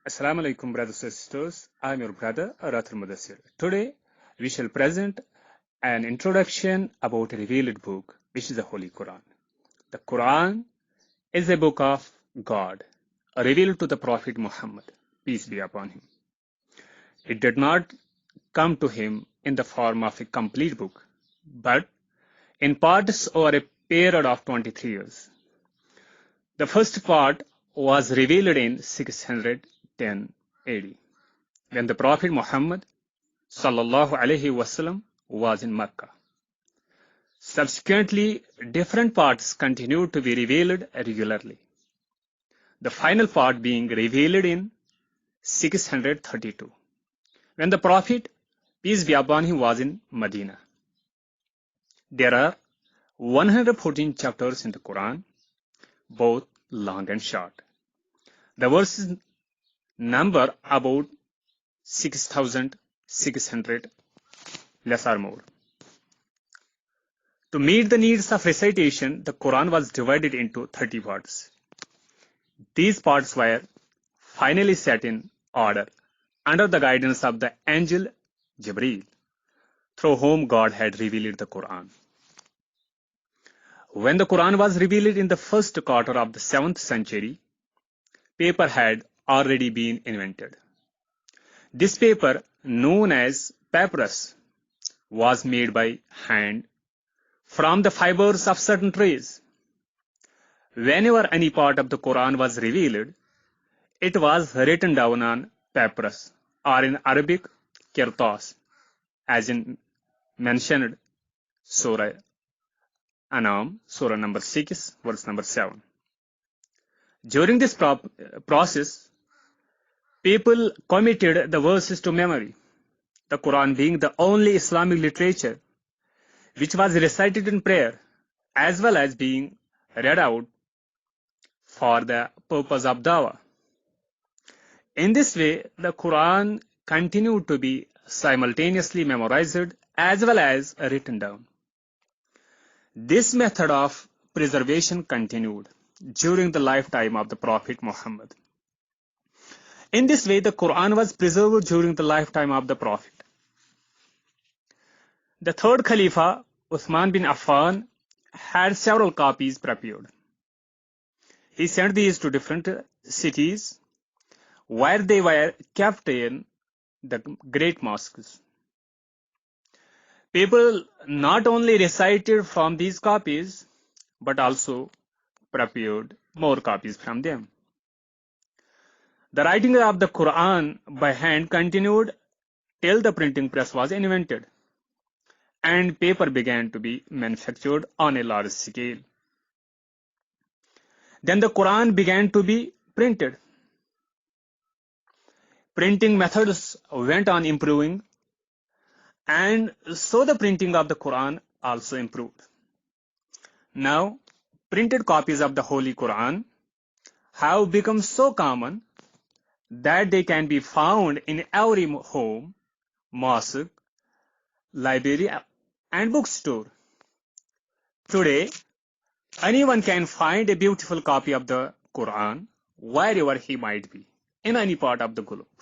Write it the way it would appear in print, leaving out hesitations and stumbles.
Assalamu alaikum, brothers and sisters. I'm your brother, Rathur Mudassir. Today, we shall present an introduction about a revealed book, which is the Holy Quran. The Quran is a book of God, revealed to the Prophet Muhammad, peace be upon him. It did not come to him in the form of a complete book, but in parts over a period of 23 years. The first part was revealed in 610 AD, when the Prophet Muhammad sallallahu alaihi wasallam was in Mecca. Subsequently, different parts continued to be revealed regularly. The final part being revealed in 632, when the Prophet, peace be upon him, was in Medina. There are 114 chapters in the Quran, both long and short. The verses number about 6,600, less or more. To meet the needs of recitation, the Quran was divided into 30 parts. These parts were finally set in order under the guidance of the angel Jibreel, through whom God had revealed the Quran. When the Quran was revealed in the first quarter of the 7th century, paper had already been invented. This paper, known as papyrus, was made by hand from the fibers of certain trees. Whenever any part of the Quran was revealed, it was written down on papyrus, or in Arabic, kirtas, as in mentioned Surah Anam, Surah number 6, verse number 7. During this process, people committed the verses to memory, the Quran being the only Islamic literature which was recited in prayer, as well as being read out for the purpose of dawah. In this way, the Quran continued to be simultaneously memorized as well as written down. This method of preservation continued during the lifetime of the Prophet Muhammad. In this way, the Quran was preserved during the lifetime of the Prophet. The third Khalifa, Uthman bin Affan, had several copies prepared. He sent these to different cities where they were kept in the great mosques. People not only recited from these copies, but also prepared more copies from them. The writing of the Quran by hand continued till the printing press was invented, and paper began to be manufactured on a large scale. Then the Quran began to be printed. Printing methods went on improving, and so the printing of the Quran also improved. Now, printed copies of the Holy Quran have become so common that they can be found in every home, mosque, library, and bookstore. Today, anyone can find a beautiful copy of the Quran wherever he might be, in any part of the globe.